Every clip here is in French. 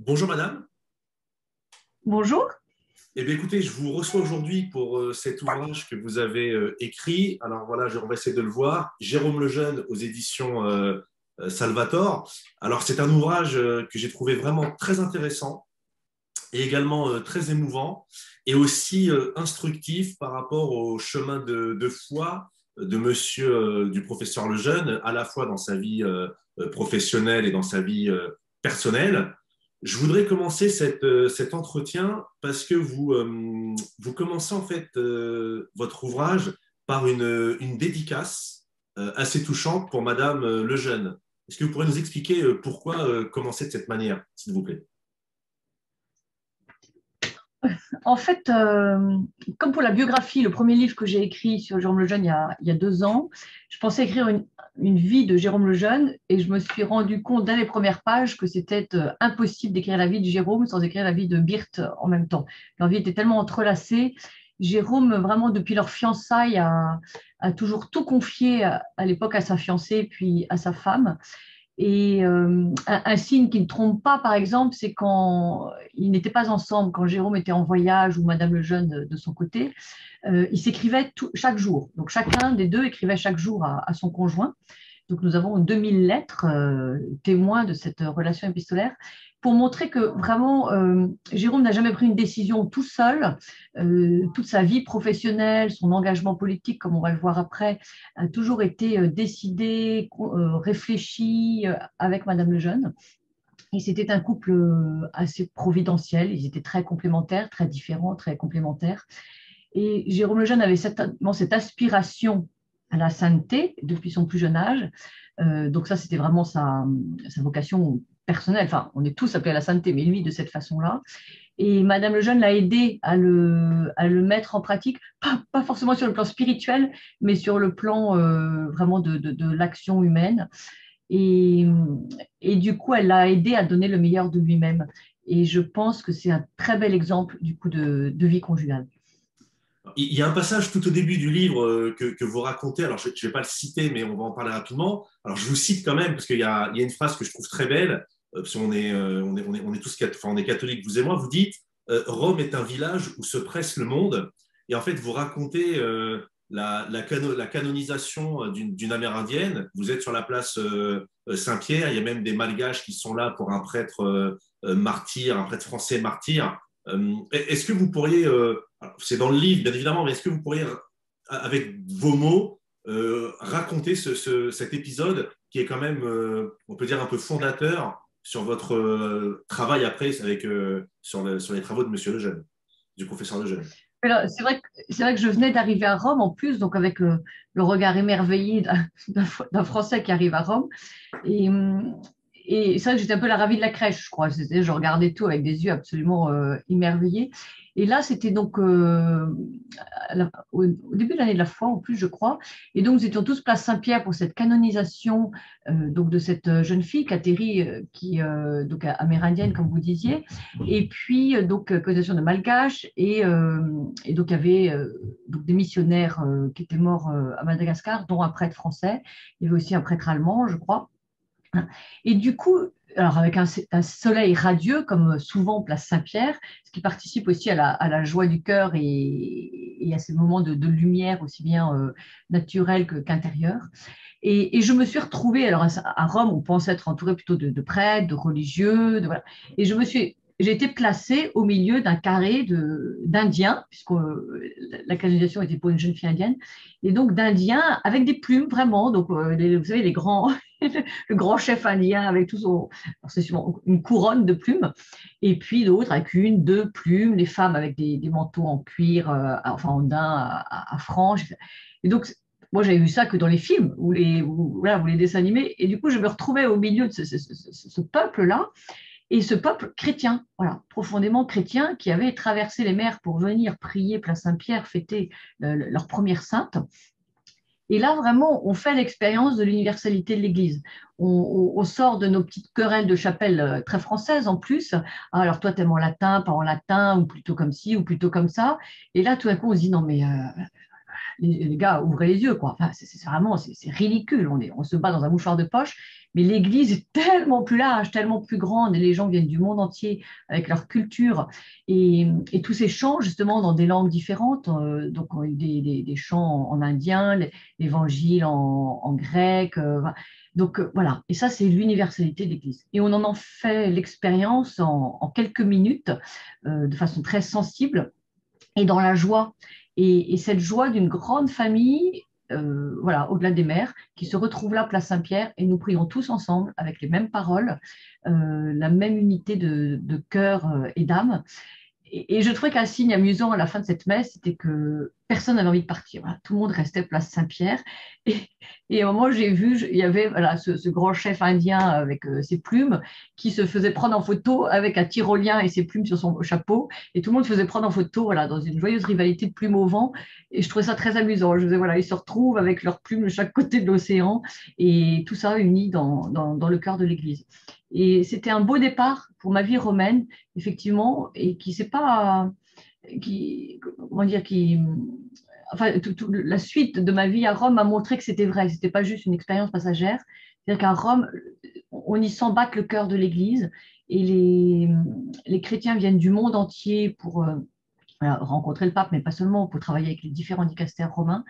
Bonjour madame. Bonjour. Eh bien écoutez, je vous reçois aujourd'hui pour cet ouvrage que vous avez écrit. Alors voilà, on va essayer de le voir. Jérôme Lejeune aux éditions Salvator. Alors c'est un ouvrage que j'ai trouvé vraiment très intéressant et également très émouvant et aussi instructif par rapport au chemin de foi de monsieur, du professeur Lejeune, à la fois dans sa vie professionnelle et dans sa vie personnelle. Je voudrais commencer cet entretien parce que vous commencez en fait votre ouvrage par une dédicace assez touchante pour Madame Lejeune. Est-ce que vous pourrez nous expliquer pourquoi commencer de cette manière, s'il vous plaît? En fait, comme pour la biographie, le premier livre que j'ai écrit sur Jérôme Lejeune il y a 2 ans, je pensais écrire une vie de Jérôme Lejeune et je me suis rendu compte dès les premières pages que c'était impossible d'écrire la vie de Jérôme sans écrire la vie de Birthe en même temps. Leur vie était tellement entrelacée. Jérôme, vraiment, depuis leur fiançailles, a toujours tout confié à l'époque à sa fiancée puis à sa femme. Et un signe qui ne trompe pas, par exemple, c'est quand ils n'étaient pas ensemble, quand Jérôme était en voyage ou Madame Lejeune de son côté, ils s'écrivaient chaque jour. Donc chacun des deux écrivait chaque jour à son conjoint. Donc nous avons 2000 lettres témoins de cette relation épistolaire pour montrer que vraiment Jérôme n'a jamais pris une décision tout seul. Toute sa vie professionnelle, son engagement politique, comme on va le voir après, a toujours été décidé, réfléchi avec Madame Lejeune. Et c'était un couple assez providentiel. Ils étaient très complémentaires, très différents, très complémentaires. Et Jérôme Lejeune avait certainement cette aspiration à la sainteté depuis son plus jeune âge. Donc ça, c'était vraiment sa vocation personnelle. Enfin, on est tous appelés à la sainteté, mais lui, de cette façon-là. Et Madame Lejeune l'a aidé à le mettre en pratique, pas forcément sur le plan spirituel, mais sur le plan vraiment de l'action humaine. Et, et du coup, elle l'a aidé à donner le meilleur de lui-même. Et je pense que c'est un très bel exemple du coup de vie conjugale. Il y a un passage tout au début du livre que vous racontez, alors je ne vais pas le citer, mais on va en parler rapidement. Alors je vous cite quand même, parce qu'il y a une phrase que je trouve très belle, parce qu'on est, on est tous enfin, on est catholiques, vous et moi, vous dites Rome est un village où se presse le monde. Et en fait, vous racontez la canonisation d'une Amérindienne. Vous êtes sur la place Saint-Pierre, il y a même des Malgaches qui sont là pour un prêtre martyr, un prêtre français martyr. Est-ce que vous pourriez c'est dans le livre, bien évidemment, mais est-ce que vous pourriez, avec vos mots, raconter cet épisode qui est quand même, on peut dire, un peu fondateur sur votre travail après sur les travaux de Monsieur Lejeune, du professeur Lejeune. C'est vrai que je venais d'arriver à Rome en plus, donc avec le regard émerveillé d'un Français qui arrive à Rome. Et, et c'est vrai que j'étais un peu la ravie de la crèche, je crois. Je regardais tout avec des yeux absolument émerveillés. Et là, c'était donc au début de l'année de la foi, en plus, je crois. Et donc, nous étions tous place Saint-Pierre pour cette canonisation donc de cette jeune fille, Catherine, donc amérindienne, comme vous disiez. Et puis, donc, canonisation de Malgache. Et donc, il y avait donc des missionnaires qui étaient morts à Madagascar, dont un prêtre français. Il y avait aussi un prêtre allemand, je crois. Et du coup, alors avec un soleil radieux, comme souvent place Saint-Pierre, ce qui participe aussi à la joie du cœur et à ces moments de lumière aussi bien naturels qu'intérieurs. Et je me suis retrouvée, alors à Rome, on pense être entouré plutôt de prêtres, de religieux, voilà. Et j'ai été placée au milieu d'un carré d'Indiens, puisque la canonisation était pour une jeune fille indienne, et donc d'Indiens avec des plumes, vraiment. Donc, vous savez, les grands, le grand chef indien avec tout son, c'est sûrement une couronne de plumes, et puis d'autres avec une, deux plumes, les femmes avec des manteaux en cuir, enfin en daim à franges. Et donc, moi, j'avais vu ça que dans les films voilà, ou les dessins animés. Et du coup, je me retrouvais au milieu de ce peuple-là, et ce peuple chrétien, voilà, profondément chrétien, qui avait traversé les mers pour venir prier place Saint-Pierre, fêter leur première sainte. Et là, vraiment, on fait l'expérience de l'universalité de l'Église. On sort de nos petites querelles de chapelle très françaises en plus. Ah, alors toi, t'aimes en latin, pas en latin, ou plutôt comme ci, ou plutôt comme ça. Et là, tout d'un coup, on se dit, non, mais les gars, ouvrez les yeux, quoi. Enfin, c'est vraiment, c'est ridicule. On se bat dans un mouchoir de poche. Mais l'église est tellement plus large, tellement plus grande, et les gens viennent du monde entier avec leur culture et tous ces chants justement dans des langues différentes. Donc on a eu des chants en indien, l'évangile en grec. Donc voilà, et ça c'est l'universalité de l'Église. Et on en fait l'expérience en quelques minutes, de façon très sensible et dans la joie. Et cette joie d'une grande famille, voilà, au-delà des mers, qui se retrouve là, place Saint-Pierre, et nous prions tous ensemble avec les mêmes paroles, la même unité de cœur et d'âme. Et je trouvais qu'un signe amusant à la fin de cette messe, c'était que personne n'avait envie de partir. Voilà, tout le monde restait place Saint-Pierre. Et, et à un moment, j'ai vu, il y avait voilà, ce grand chef indien avec ses plumes qui se faisait prendre en photo avec un tyrolien et ses plumes sur son chapeau. Et tout le monde se faisait prendre en photo voilà, dans une joyeuse rivalité de plumes au vent. Et je trouvais ça très amusant. Je me disais, voilà, ils se retrouvent avec leurs plumes de chaque côté de l'océan et tout ça uni dans le cœur de l'Église. Et c'était un beau départ pour ma vie romaine, effectivement, et qui c'est pas, comment dire, enfin, la suite de ma vie à Rome m'a montré que c'était vrai, c'était pas juste une expérience passagère. C'est-à-dire qu'à Rome, on y sent battre le cœur de l'Église, et les chrétiens viennent du monde entier pour voilà, rencontrer le pape, mais pas seulement, pour travailler avec les différents dicastères romains,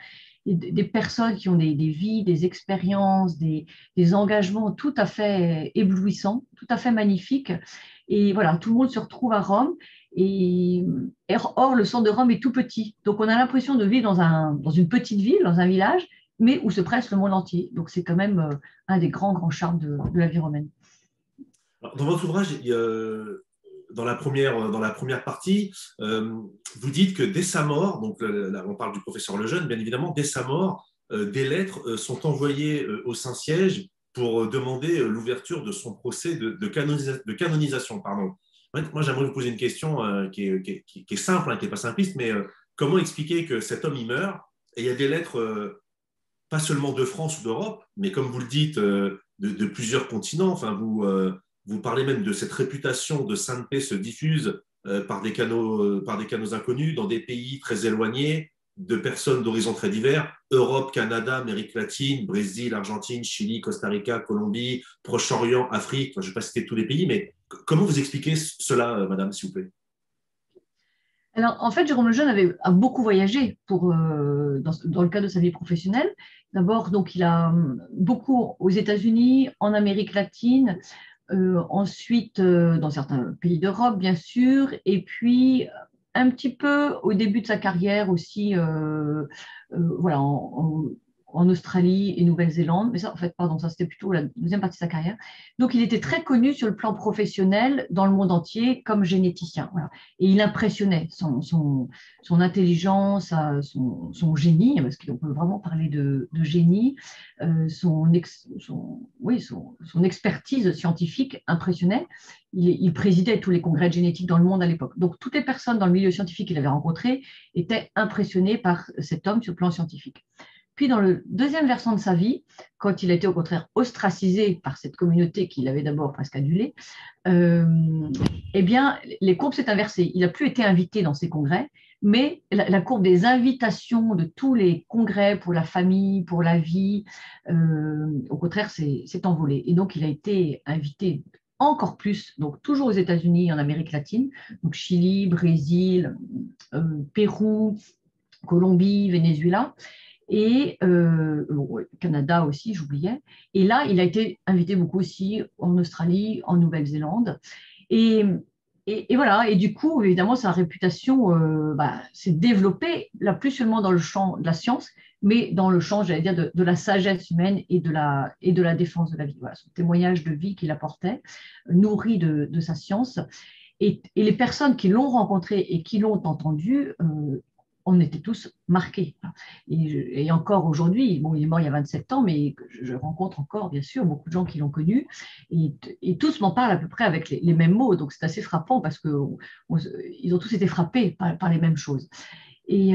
et des personnes qui ont des vies, des expériences, des engagements tout à fait éblouissants, tout à fait magnifiques. Et voilà, tout le monde se retrouve à Rome. Et, or, le centre de Rome est tout petit. Donc, on a l'impression de vivre dans une petite ville, dans un village, mais où se presse le monde entier. Donc, c'est quand même un des grands, grands charmes de la vie romaine. Alors, dans votre ouvrage, dans la première partie, vous dites que dès sa mort, donc là, on parle du professeur Lejeune, bien évidemment, dès sa mort, des lettres sont envoyées au Saint-Siège pour demander l'ouverture de son procès de canonisation. Pardon. Moi, j'aimerais vous poser une question qui est simple, hein, qui n'est pas simpliste, mais comment expliquer que cet homme, il meurt et il y a des lettres, pas seulement de France ou d'Europe, mais comme vous le dites, de plusieurs continents. Enfin, vous parlez même de cette réputation de sainteté se diffuse par des canaux inconnus dans des pays très éloignés, de personnes d'horizons très divers, Europe, Canada, Amérique latine, Brésil, Argentine, Chili, Costa Rica, Colombie, Proche-Orient, Afrique. Enfin, je ne vais pas citer tous les pays, mais comment vous expliquez cela, madame, s'il vous plaît? Alors, en fait, Jérôme Lejeune a beaucoup voyagé dans le cadre de sa vie professionnelle. D'abord, donc, il a beaucoup aux États-Unis, en Amérique latine, ensuite dans certains pays d'Europe, bien sûr, et puis un petit peu au début de sa carrière aussi, voilà, en Australie et Nouvelle-Zélande. Mais ça, en fait, pardon, ça c'était plutôt la deuxième partie de sa carrière. Donc, il était très connu sur le plan professionnel dans le monde entier comme généticien. Voilà. Et il impressionnait son intelligence, son génie, parce qu'on peut vraiment parler de génie, oui, son expertise scientifique impressionnait. Il présidait tous les congrès de génétique dans le monde à l'époque. Donc, toutes les personnes dans le milieu scientifique qu'il avait rencontrées étaient impressionnées par cet homme sur le plan scientifique. Puis, dans le deuxième versant de sa vie, quand il a été au contraire ostracisé par cette communauté qu'il avait d'abord presque adulée, eh bien, les courbes s'est inversées. Il n'a plus été invité dans ces congrès, mais la courbe des invitations de tous les congrès pour la famille, pour la vie, au contraire, s'est envolée. Et donc, il a été invité encore plus, donc toujours aux États-Unis, en Amérique latine, donc Chili, Brésil, Pérou, Colombie, Venezuela, et Canada aussi, j'oubliais. Et là, il a été invité beaucoup aussi en Australie, en Nouvelle-Zélande. Et, et voilà, et du coup, évidemment, sa réputation s'est développée, là, plus seulement dans le champ de la science, mais dans le champ, j'allais dire, de la sagesse humaine et de la défense de la vie. Voilà, son témoignage de vie qu'il apportait, nourri de sa science. Et les personnes qui l'ont rencontré et qui l'ont entendu, on était tous marqués. Et encore aujourd'hui, bon, il est mort il y a 27 ans, mais je rencontre encore, bien sûr, beaucoup de gens qui l'ont connu, et tous m'en parlent à peu près avec les mêmes mots, donc c'est assez frappant parce qu'ils ont tous été frappés par les mêmes choses. Et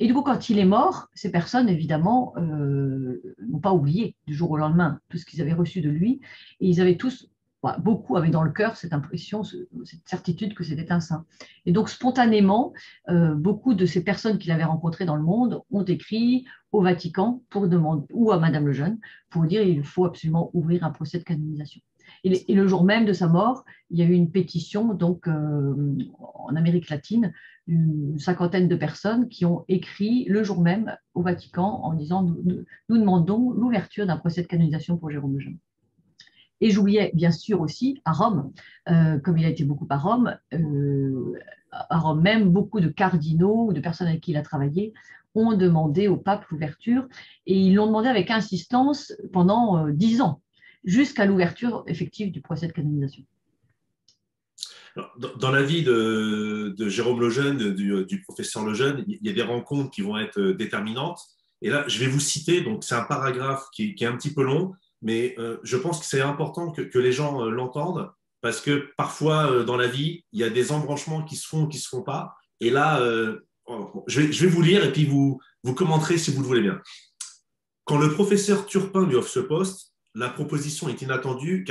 du coup, quand il est mort, ces personnes, évidemment, n'ont pas oublié du jour au lendemain tout ce qu'ils avaient reçu de lui, et ils avaient tous beaucoup avaient dans le cœur cette impression, cette certitude que c'était un saint. Et donc, spontanément, beaucoup de ces personnes qu'il avait rencontrées dans le monde ont écrit au Vatican pour demander, ou à Madame Lejeune, pour dire qu'il faut absolument ouvrir un procès de canonisation. Et le jour même de sa mort, il y a eu une pétition donc, en Amérique latine, une cinquantaine de personnes qui ont écrit le jour même au Vatican en disant nous demandons l'ouverture d'un procès de canonisation pour Jérôme Lejeune. Et j'oubliais bien sûr aussi à Rome, comme il a été beaucoup à Rome même, beaucoup de cardinaux ou de personnes avec qui il a travaillé ont demandé au pape l'ouverture et ils l'ont demandé avec insistance pendant 10 ans, jusqu'à l'ouverture effective du procès de canonisation. Alors, dans la vie de Jérôme Lejeune, du professeur Lejeune, il y a des rencontres qui vont être déterminantes. Et là, je vais vous citer, donc c'est un paragraphe qui est un petit peu long, mais je pense que c'est important que les gens l'entendent, parce que parfois, dans la vie, il y a des embranchements qui se font ou qui ne se font pas. Et là, je vais vous lire et puis vous commenterez si vous le voulez bien. Quand le professeur Turpin lui offre ce poste, la proposition est inattendue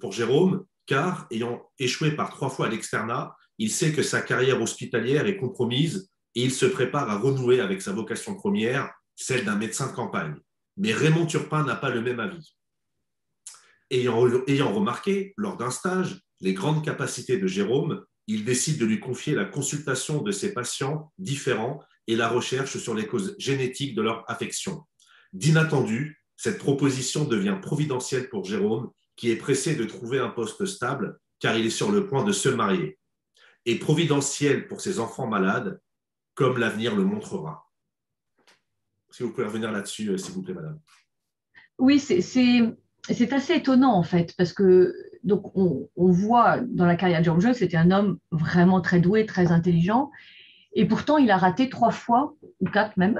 pour Jérôme, car, ayant échoué par 3 fois à l'externat, il sait que sa carrière hospitalière est compromise et il se prépare à renouer avec sa vocation première, celle d'un médecin de campagne. Mais Raymond Turpin n'a pas le même avis. Ayant remarqué, lors d'un stage, les grandes capacités de Jérôme, il décide de lui confier la consultation de ses patients différents et la recherche sur les causes génétiques de leur affection. D'inattendu, cette proposition devient providentielle pour Jérôme, qui est pressé de trouver un poste stable, car il est sur le point de se marier. Et providentielle pour ses enfants malades, comme l'avenir le montrera. Si vous pouvez revenir là-dessus, s'il vous plaît, madame. Oui, c'est assez étonnant en fait, parce que donc on voit dans la carrière de Jérôme Lejeune, c'était un homme vraiment très doué, très intelligent, et pourtant il a raté 3 fois, ou 4 même,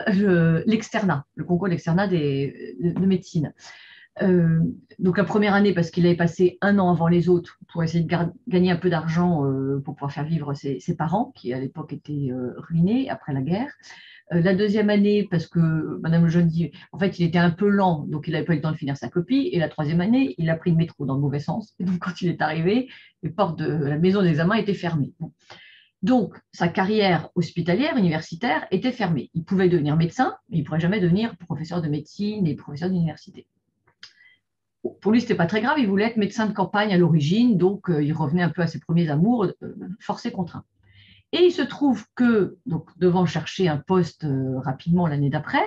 l'externat, le concours d'externat de médecine. Donc la première année, parce qu'il avait passé 1 an avant les autres pour essayer de gagner un peu d'argent pour pouvoir faire vivre ses parents, qui à l'époque étaient ruinés après la guerre. La deuxième année, parce que Madame Lejeune dit, en fait, il était un peu lent, donc il n'avait pas eu le temps de finir sa copie. Et la troisième année, il a pris le métro dans le mauvais sens. Et donc, quand il est arrivé, les portes de la maison d'examen étaient fermées. Bon. Donc, sa carrière hospitalière, universitaire, était fermée. Il pouvait devenir médecin, mais il ne pourrait jamais devenir professeur de médecine et professeur d'université. Pour lui, ce n'était pas très grave, il voulait être médecin de campagne à l'origine, donc il revenait un peu à ses premiers amours, forcé contraint. Et il se trouve que, donc, devant chercher un poste rapidement l'année d'après,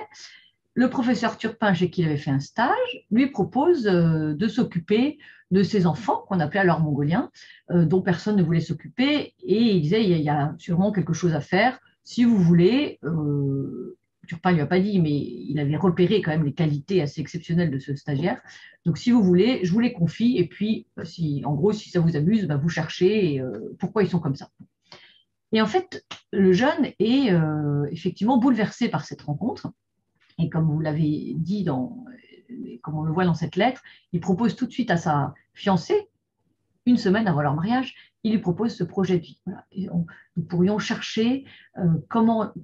le professeur Turpin, chez qui il avait fait un stage, lui propose de s'occuper de ses enfants, qu'on appelait alors mongoliens, dont personne ne voulait s'occuper. Et il disait, il y a sûrement quelque chose à faire. Si vous voulez, Turpin ne lui a pas dit, mais il avait repéré quand même les qualités assez exceptionnelles de ce stagiaire. Donc, si vous voulez, je vous les confie. Et puis, en gros, si ça vous amuse, vous cherchez pourquoi ils sont comme ça. Et en fait, le jeune est effectivement bouleversé par cette rencontre. Et comme vous l'avez dit, comme on le voit dans cette lettre, il propose tout de suite à sa fiancée, 1 semaine avant leur mariage, il lui propose ce projet de vie. Voilà. Nous pourrions chercher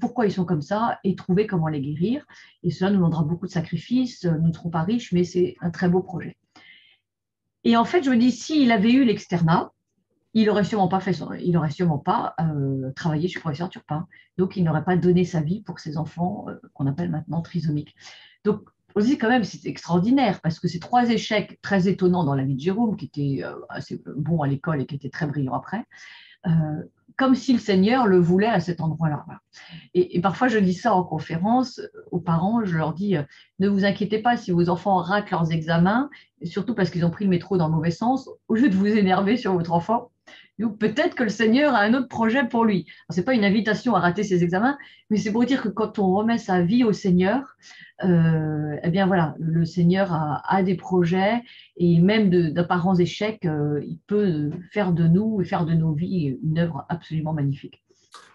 pourquoi ils sont comme ça et trouver comment les guérir. Et cela nous demandera beaucoup de sacrifices, nous ne serons pas riches, mais c'est un très beau projet. Et en fait, je me dis, s'il avait eu l'externat, il n'aurait sûrement pas travaillé chez le professeur Turpin. Donc, il n'aurait pas donné sa vie pour ses enfants qu'on appelle maintenant trisomiques. Donc, on se dit quand même, c'est extraordinaire parce que ces 3 échecs très étonnants dans la vie de Jérôme, qui était assez bon à l'école et qui était très brillant après, comme si le Seigneur le voulait à cet endroit-là. Voilà. Et parfois, je dis ça en conférence aux parents, je leur dis, ne vous inquiétez pas si vos enfants ratent leurs examens, surtout parce qu'ils ont pris le métro dans le mauvais sens, au lieu de vous énerver sur votre enfant, peut-être que le Seigneur a un autre projet pour lui. Ce n'est pas une invitation à rater ses examens, mais c'est pour dire que quand on remet sa vie au Seigneur, eh bien voilà, le Seigneur a des projets et même d'apparents échecs, il peut faire de nous et faire de nos vies une œuvre absolument magnifique.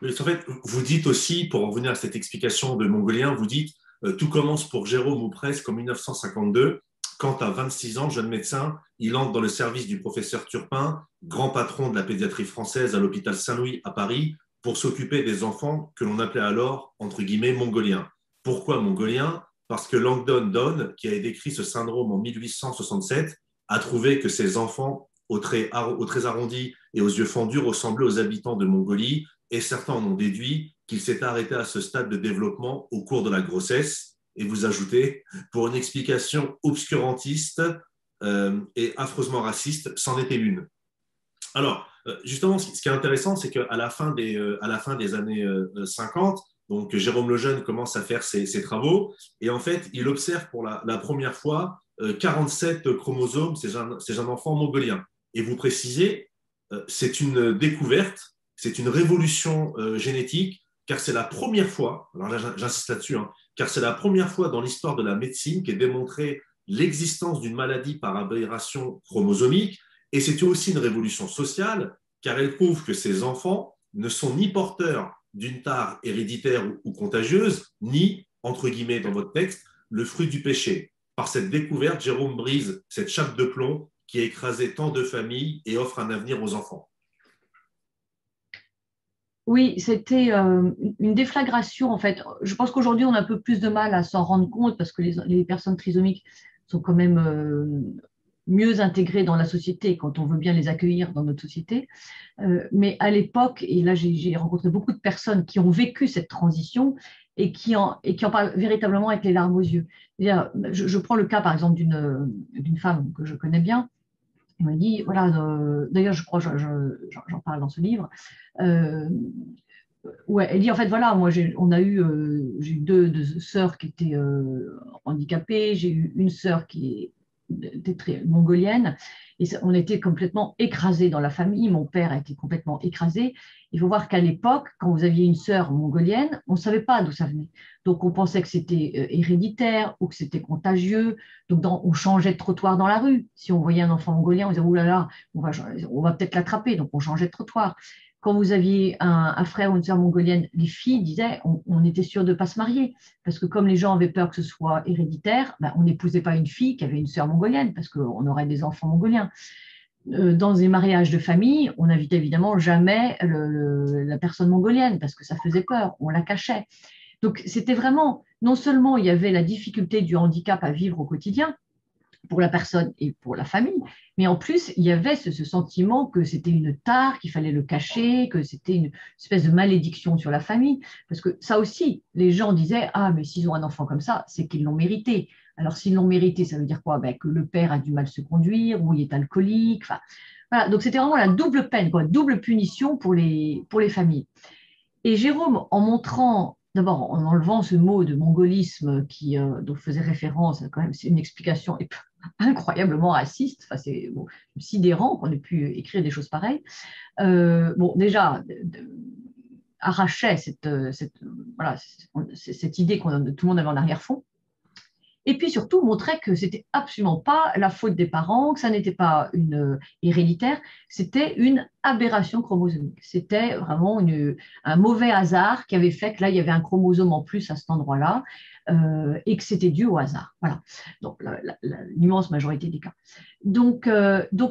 Mais en fait, vous dites aussi, pour en revenir à cette explication de Mongolien, vous dites tout commence pour Jérôme ou presque en 1952, quand à 26 ans, jeune médecin, il entre dans le service du professeur Turpin, grand patron de la pédiatrie française à l'hôpital Saint-Louis à Paris, pour s'occuper des enfants que l'on appelait alors, entre guillemets, mongoliens. Pourquoi mongoliens? Parce que Langdon Dohn, qui a décrit ce syndrome en 1867, a trouvé que ces enfants aux traits arrondis et aux yeux fendus ressemblaient aux habitants de Mongolie, et certains en ont déduit qu'il s'était arrêté à ce stade de développement au cours de la grossesse. Et vous ajoutez, pour une explication obscurantiste et affreusement raciste, c'en était une. Alors, justement, ce qui est intéressant, c'est qu'à la fin des années 50, donc Jérôme Lejeune commence à faire ses travaux, et en fait, il observe pour la première fois 47 chromosomes chez un enfant mongolien. Et vous précisez, c'est une découverte, c'est une révolution génétique, car c'est la première fois, alors là j'insiste là-dessus, hein, car c'est la première fois dans l'histoire de la médecine qu'est démontrée l'existence d'une maladie par aberration chromosomique. Et c'est aussi une révolution sociale, car elle prouve que ces enfants ne sont ni porteurs d'une tare héréditaire ou contagieuse, ni, entre guillemets dans votre texte, le fruit du péché. Par cette découverte, Jérôme brise cette chape de plomb qui a écrasé tant de familles et offre un avenir aux enfants. Oui, c'était une déflagration en fait. Je pense qu'aujourd'hui, on a un peu plus de mal à s'en rendre compte parce que les personnes trisomiques sont quand même mieux intégrées dans la société quand on veut bien les accueillir dans notre société. Mais à l'époque, et là j'ai rencontré beaucoup de personnes qui ont vécu cette transition et qui en parlent véritablement avec les larmes aux yeux. Je prends le cas par exemple d'une femme que je connais bien. Elle m'a dit, voilà, d'ailleurs je crois j'en parle dans ce livre, ouais, elle dit en fait voilà, moi j'ai eu deux sœurs qui étaient handicapées, j'ai eu une sœur qui était très mongolienne et on était complètement écrasés dans la famille. Mon père a été complètement écrasé. Il faut voir qu'à l'époque, quand vous aviez une sœur mongolienne, on ne savait pas d'où ça venait. Donc on pensait que c'était héréditaire ou que c'était contagieux. Donc on changeait de trottoir dans la rue. Si on voyait un enfant mongolien, on disait ouh là là, on va peut-être l'attraper. Donc on changeait de trottoir. Quand vous aviez un frère ou une sœur mongolienne, les filles disaient on était sûr de ne pas se marier. Parce que comme les gens avaient peur que ce soit héréditaire, ben, on n'épousait pas une fille qui avait une sœur mongolienne, parce qu'on aurait des enfants mongoliens. Dans des mariages de famille, on n'invitait évidemment jamais la personne mongolienne, parce que ça faisait peur, on la cachait. Donc c'était vraiment, non seulement il y avait la difficulté du handicap à vivre au quotidien, pour la personne et pour la famille, mais en plus, il y avait ce sentiment que c'était une tare, qu'il fallait le cacher, que c'était une espèce de malédiction sur la famille, parce que ça aussi, les gens disaient, ah, mais s'ils ont un enfant comme ça, c'est qu'ils l'ont mérité. Alors, s'ils l'ont mérité, ça veut dire quoi? Ben, que le père a du mal se conduire, ou il est alcoolique, enfin, voilà. Donc, c'était vraiment la double peine, quoi, double punition pour les familles. Et Jérôme, en montrant, d'abord en enlevant ce mot de mongolisme dont je faisais référence, quand même, c'est une explication incroyablement raciste, enfin, c'est bon, sidérant qu'on ait pu écrire des choses pareilles. Bon, déjà, arrachait voilà, cette idée que tout le monde avait en arrière-fond. Et puis surtout montrer que c'était absolument pas la faute des parents, que ça n'était pas une héréditaire, c'était une aberration chromosomique. C'était vraiment un mauvais hasard qui avait fait que là, il y avait un chromosome en plus à cet endroit-là et que c'était dû au hasard. Voilà. Donc, l'immense majorité des cas. Donc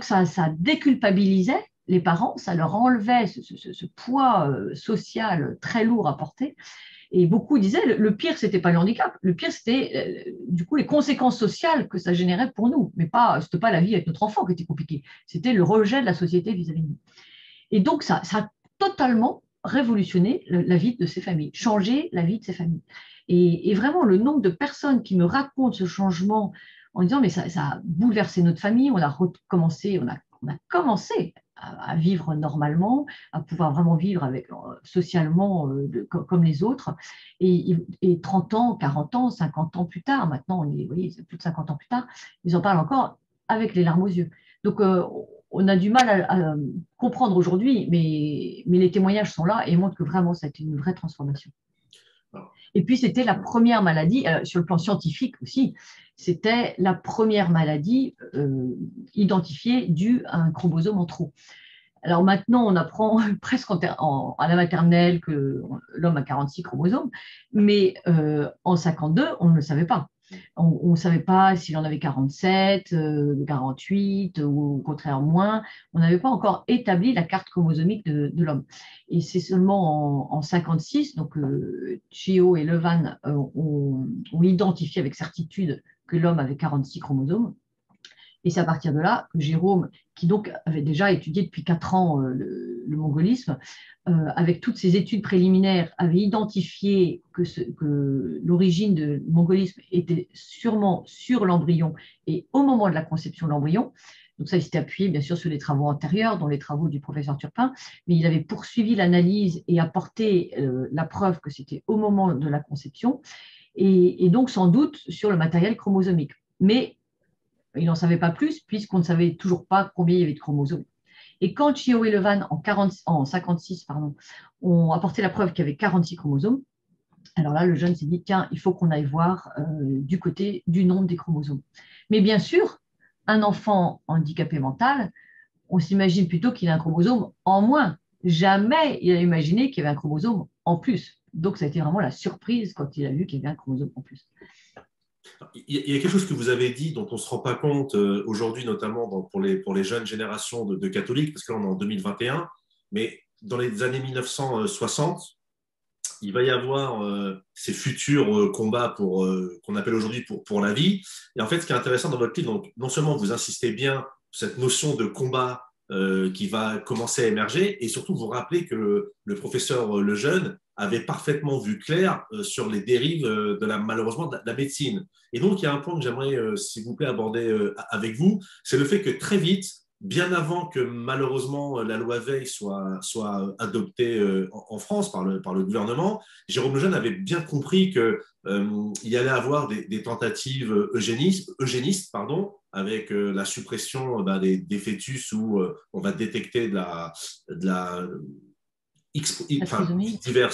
ça déculpabilisait les parents, ça leur enlevait ce poids social très lourd à porter. Et beaucoup disaient, le pire, c'était pas le handicap, le pire, c'était du coup les conséquences sociales que ça générait pour nous, mais c'était pas la vie avec notre enfant qui était compliquée, c'était le rejet de la société vis-à-vis de nous. Et donc, ça a totalement révolutionné la vie de ces familles, changé la vie de ces familles. Et vraiment, le nombre de personnes qui me racontent ce changement en disant, mais ça a bouleversé notre famille, on a recommencé, on a commencé à vivre normalement, à pouvoir vraiment vivre socialement comme les autres. Et 30 ans, 40 ans, 50 ans plus tard, maintenant, vous voyez, plus de 50 ans plus tard, ils en parlent encore avec les larmes aux yeux. Donc, on a du mal à comprendre aujourd'hui, mais les témoignages sont là et montrent que vraiment, ça a été une vraie transformation. Et puis, c'était la première maladie, sur le plan scientifique aussi, c'était la première maladie identifiée due à un chromosome en trop. Alors maintenant, on apprend presque à la maternelle que l'homme a 46 chromosomes, mais en 52, on ne le savait pas. On ne savait pas s'il en avait 47, 48 ou au contraire moins. On n'avait pas encore établi la carte chromosomique de l'homme. Et c'est seulement en 56, donc Chio et Levan ont identifié avec certitude que l'homme avait 46 chromosomes. Et c'est à partir de là que Jérôme, qui donc avait déjà étudié depuis 4 ans le mongolisme, avec toutes ses études préliminaires, avait identifié que l'origine du mongolisme était sûrement sur l'embryon et au moment de la conception de l'embryon. Donc ça, il s'était appuyé bien sûr sur les travaux antérieurs, dont les travaux du professeur Turpin, mais il avait poursuivi l'analyse et apporté la preuve que c'était au moment de la conception, et donc sans doute sur le matériel chromosomique. Mais il n'en savait pas plus, puisqu'on ne savait toujours pas combien il y avait de chromosomes. Et quand Chiao et Levan, en 56, ont apporté la preuve qu'il y avait 46 chromosomes, alors là, le jeune s'est dit, tiens, il faut qu'on aille voir du côté du nombre des chromosomes. Mais bien sûr, un enfant handicapé mental, on s'imagine plutôt qu'il a un chromosome en moins. Jamais il a imaginé qu'il y avait un chromosome en plus. Donc, ça a été vraiment la surprise quand il a vu qu'il y avait un chromosome en plus. Il y a quelque chose que vous avez dit dont on ne se rend pas compte aujourd'hui, notamment pour les jeunes générations de catholiques, parce que là, on est en 2021, mais dans les années 1960, il va y avoir ces futurs combats qu'on appelle aujourd'hui pour la vie. Et en fait, ce qui est intéressant dans votre livre, donc, non seulement vous insistez bien sur cette notion de combat qui va commencer à émerger, et surtout vous rappelez que le professeur Lejeune avait parfaitement vu clair sur les dérives malheureusement de la médecine. Et donc, il y a un point que j'aimerais, s'il vous plaît, aborder avec vous, c'est le fait que très vite, bien avant que malheureusement la loi Veil soit adoptée en France par le gouvernement, Jérôme Lejeune avait bien compris qu'il y allait avoir des tentatives eugénistes pardon, avec la suppression des fœtus où on va détecter de la divers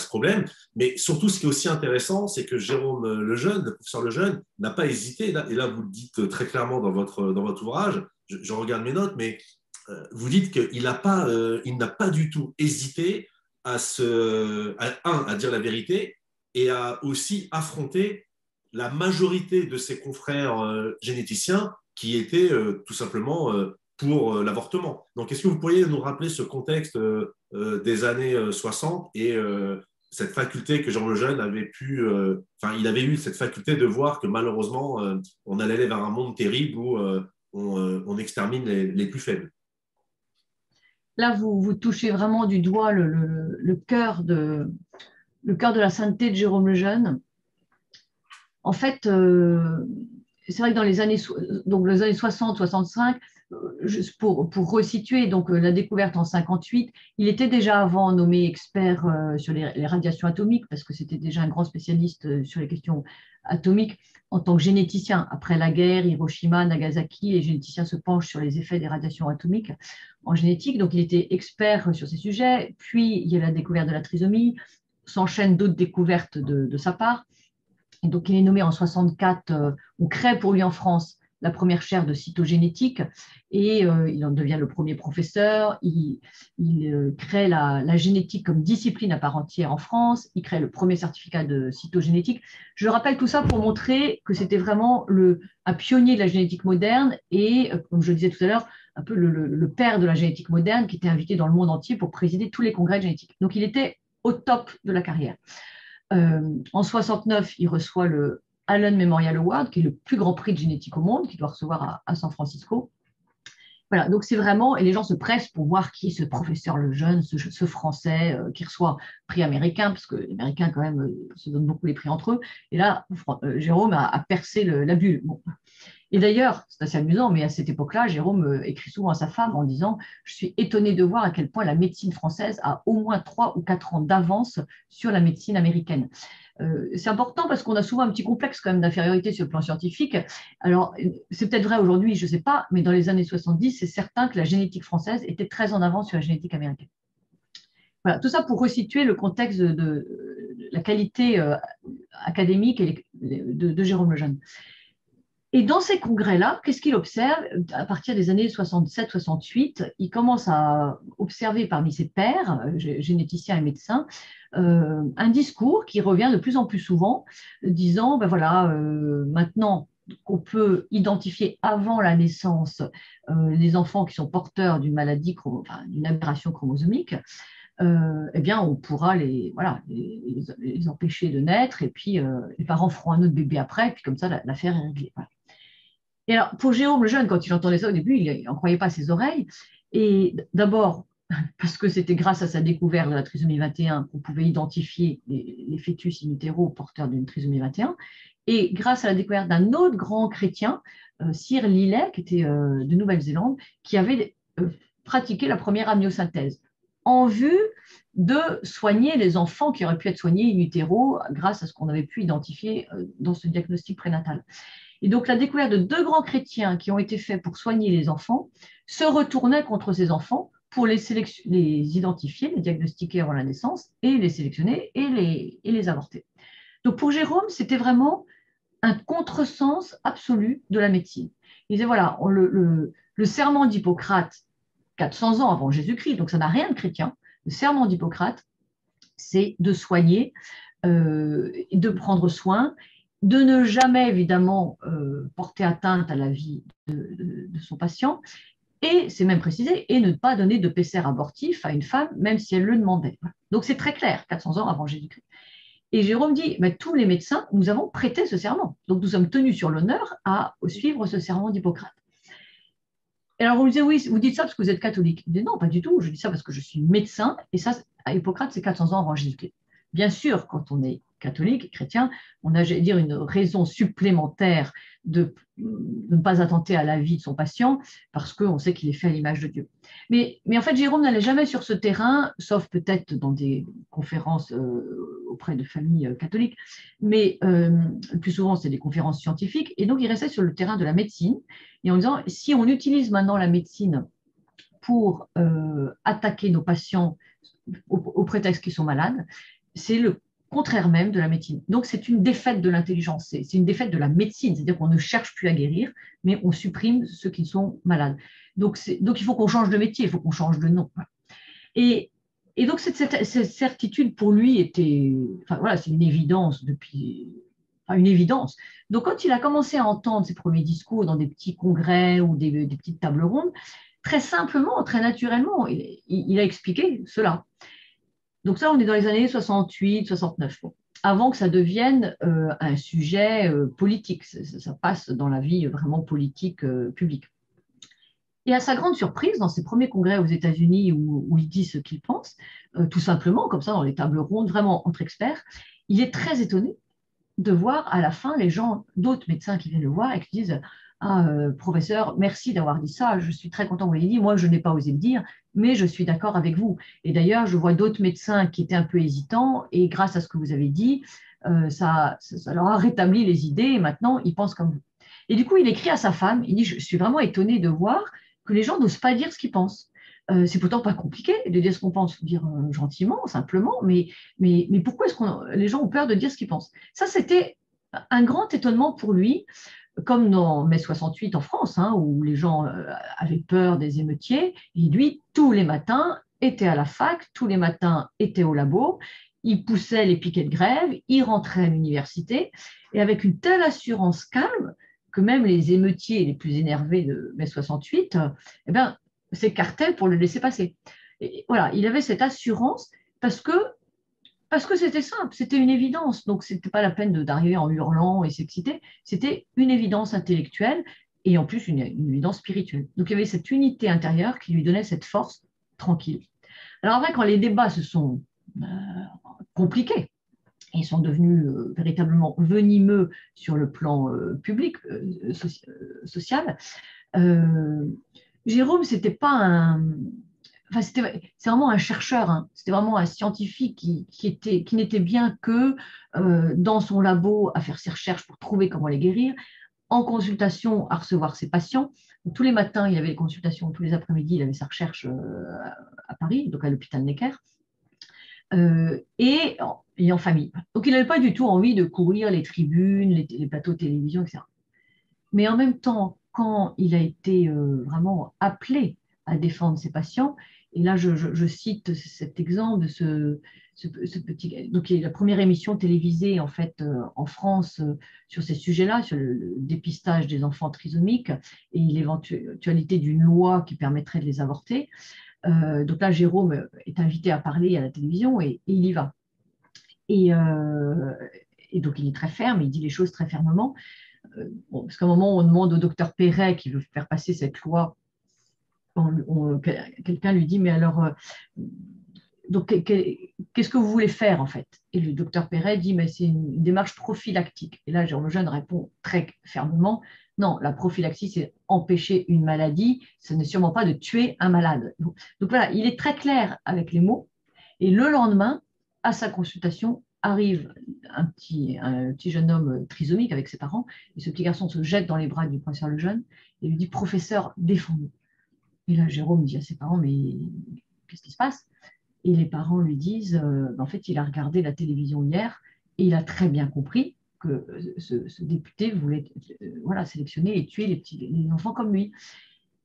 problèmes. Mais surtout, ce qui est aussi intéressant, c'est que Jérôme Lejeune, le professeur Lejeune, n'a pas hésité, et là vous le dites très clairement dans votre ouvrage, je regarde mes notes, mais vous dites qu'il n'a pas du tout hésité à dire la vérité et à aussi affronter la majorité de ses confrères généticiens qui étaient tout simplement pour l'avortement. Donc, est-ce que vous pourriez nous rappeler ce contexte des années 60 et cette faculté que Jean Lejeune avait il avait eu cette faculté de voir que malheureusement, on allait aller vers un monde terrible où on extermine les plus faibles. Là, vous touchez vraiment du doigt le cœur le cœur de la sainteté de Jérôme Lejeune. En fait, c'est vrai que dans les années 60-65, pour resituer donc la découverte en 58, il était déjà avant nommé expert sur les radiations atomiques parce que c'était déjà un grand spécialiste sur les questions atomiques en tant que généticien. Après la guerre, Hiroshima, Nagasaki, les généticiens se penchent sur les effets des radiations atomiques en génétique. Donc il était expert sur ces sujets. Puis il y a la découverte de la trisomie, s'enchaînent d'autres découvertes de sa part. Et donc, il est nommé en 64, on crée pour lui en France la première chaire de cytogénétique et il en devient le premier professeur. Il crée la génétique comme discipline à part entière en France. Il crée le premier certificat de cytogénétique. Je rappelle tout ça pour montrer que c'était vraiment un pionnier de la génétique moderne et, comme je le disais tout à l'heure, un peu le père de la génétique moderne qui était invité dans le monde entier pour présider tous les congrès de génétique. Donc, il était au top de la carrière. En 69, il reçoit le Allen Memorial Award, qui est le plus grand prix de génétique au monde, qu'il doit recevoir à San Francisco. Voilà, donc c'est vraiment, et les gens se pressent pour voir qui est ce professeur Lejeune, ce Français qui reçoit prix américain, parce que les Américains quand même se donnent beaucoup les prix entre eux. Et là, Jérôme a percé la bulle. Bon. Et d'ailleurs, c'est assez amusant, mais à cette époque-là, Jérôme écrit souvent à sa femme en disant « Je suis étonné de voir à quel point la médecine française a au moins 3 ou 4 ans d'avance sur la médecine américaine. » C'est important parce qu'on a souvent un petit complexe quand même d'infériorité sur le plan scientifique. Alors, c'est peut-être vrai aujourd'hui, je ne sais pas, mais dans les années 70, c'est certain que la génétique française était très en avance sur la génétique américaine. Voilà, tout ça pour resituer le contexte de la qualité académique de Jérôme Lejeune. Et dans ces congrès-là, qu'est-ce qu'il observe? À partir des années 67-68, il commence à observer parmi ses pairs, généticiens et médecins, un discours qui revient de plus en plus souvent, disant, ben voilà, maintenant qu'on peut identifier avant la naissance les enfants qui sont porteurs d'une maladie, d'une aberration chromosomique, eh bien, on pourra les empêcher de naître, et puis les parents feront un autre bébé après, et puis comme ça, l'affaire est réglée. Voilà. Et alors, pour Jérôme Lejeune, quand il entendait ça au début, il n'en croyait pas à ses oreilles. Et d'abord, parce que c'était grâce à sa découverte de la trisomie 21 qu'on pouvait identifier les fœtus in utero porteurs d'une trisomie 21, et grâce à la découverte d'un autre grand chrétien, Sir Lillet, qui était de Nouvelle-Zélande, qui avait pratiqué la première amniosynthèse en vue de soigner les enfants qui auraient pu être soignés in utero grâce à ce qu'on avait pu identifier dans ce diagnostic prénatal. Et donc la découverte de deux grands chrétiens qui ont été faits pour soigner les enfants se retournait contre ces enfants pour les identifier, les diagnostiquer avant la naissance et les sélectionner et les avorter. Donc pour Jérôme, c'était vraiment un contresens absolu de la médecine. Il disait, voilà, le serment d'Hippocrate, 400 ans avant Jésus-Christ, donc ça n'a rien de chrétien, le serment d'Hippocrate, c'est de soigner, de prendre soin, de ne jamais évidemment porter atteinte à la vie de son patient, et c'est même précisé, et ne pas donner de PCR abortif à une femme, même si elle le demandait. Donc c'est très clair, 400 ans avant Jésus-Christ. Et Jérôme dit, mais tous les médecins, nous avons prêté ce serment. Donc nous sommes tenus sur l'honneur à suivre ce serment d'Hippocrate. Et alors vous me dites, oui, vous dites ça parce que vous êtes catholique. Je dis, non, pas du tout, je dis ça parce que je suis médecin, et ça, à Hippocrate, c'est 400 ans avant Jésus-Christ. Bien sûr, quand on est catholique, chrétien, on a, j'allais dire, une raison supplémentaire de ne pas attenter à la vie de son patient parce qu'on sait qu'il est fait à l'image de Dieu. Mais en fait, Jérôme n'allait jamais sur ce terrain, sauf peut-être dans des conférences auprès de familles catholiques, mais le plus souvent, c'est des conférences scientifiques, et donc il restait sur le terrain de la médecine, et en disant, si on utilise maintenant la médecine pour attaquer nos patients au prétexte qu'ils sont malades, c'est le contraire même de la médecine. Donc, c'est une défaite de l'intelligence, c'est une défaite de la médecine, c'est-à-dire qu'on ne cherche plus à guérir, mais on supprime ceux qui sont malades. Donc il faut qu'on change de métier, il faut qu'on change de nom. Et donc, cette certitude, pour lui, était, enfin voilà, c'est une évidence depuis, enfin, une évidence. Donc, quand il a commencé à entendre ses premiers discours dans des petits congrès ou des petites tables rondes, très simplement, très naturellement, il a expliqué cela. Donc ça, on est dans les années 68, 69, bon, avant que ça devienne un sujet politique. Ça passe dans la vie vraiment politique publique. Et à sa grande surprise, dans ses premiers congrès aux États-Unis où il dit ce qu'il pense, tout simplement, comme ça, dans les tables rondes, vraiment entre experts, il est très étonné de voir à la fin les gens, d'autres médecins qui viennent le voir et qui disent ah, professeur, merci d'avoir dit ça, je suis très content que vous l'ayez dit, moi je n'ai pas osé le dire, mais je suis d'accord avec vous. Et d'ailleurs, je vois d'autres médecins qui étaient un peu hésitants, et grâce à ce que vous avez dit, ça leur a rétabli les idées, et maintenant ils pensent comme vous. Et du coup, il écrit à sa femme, il dit, je suis vraiment étonné de voir que les gens n'osent pas dire ce qu'ils pensent. C'est pourtant pas compliqué de dire ce qu'on pense, faut dire gentiment, simplement, mais pourquoi est-ce que les gens ont peur de dire ce qu'ils pensent? Ça, c'était un grand étonnement pour lui, comme dans mai 68 en France, hein, où les gens avaient peur des émeutiers, et lui, tous les matins, était à la fac, tous les matins, était au labo, il poussait les piquets de grève, il rentrait à l'université, et avec une telle assurance calme que même les émeutiers les plus énervés de mai 68, eh ben, s'écartaient pour le laisser passer. Et voilà, il avait cette assurance parce que c'était simple, c'était une évidence. Donc, ce n'était pas la peine d'arriver en hurlant et s'exciter. C'était une évidence intellectuelle et en plus une évidence spirituelle. Donc, il y avait cette unité intérieure qui lui donnait cette force tranquille. Alors après, quand les débats se sont compliqués, ils sont devenus véritablement venimeux sur le plan public, social, Jérôme, c'était pas un. Enfin, c'est vraiment un chercheur, hein. C'était vraiment un scientifique qui n'était bien que dans son labo à faire ses recherches pour trouver comment les guérir, en consultation à recevoir ses patients. Donc, tous les matins, il avait des consultations, tous les après-midi, il avait sa recherche à Paris, donc à l'hôpital Necker, et en famille. Donc, il n'avait pas du tout envie de courir les tribunes, les plateaux de télévision, etc. Mais en même temps, quand il a été vraiment appelé à défendre ses patients, et là je cite cet exemple de ce petit, donc il y a la première émission télévisée en fait en France sur ces sujets-là, sur le dépistage des enfants trisomiques et l'éventualité d'une loi qui permettrait de les avorter. Donc là, Jérôme est invité à parler à la télévision et il y va. Et donc il est très ferme, il dit les choses très fermement. Bon, parce qu'à un moment, on demande au docteur Perret qui veut faire passer cette loi. Quelqu'un lui dit, mais alors, donc, qu'est-ce que vous voulez faire en fait? Et le docteur Perret dit, mais c'est une démarche prophylactique. Et là, Jérôme Lejeune répond très fermement, non, la prophylaxie, c'est empêcher une maladie, ce n'est sûrement pas de tuer un malade. Donc voilà, il est très clair avec les mots. Et le lendemain, à sa consultation, arrive un petit jeune homme trisomique avec ses parents, et ce petit garçon se jette dans les bras du professeur Lejeune et lui dit, professeur, défends-nous. Et là, Jérôme dit à ses parents, mais qu'est-ce qui se passe? Et les parents lui disent, en fait, il a regardé la télévision hier et il a très bien compris que ce député voulait voilà, sélectionner et tuer les enfants comme lui.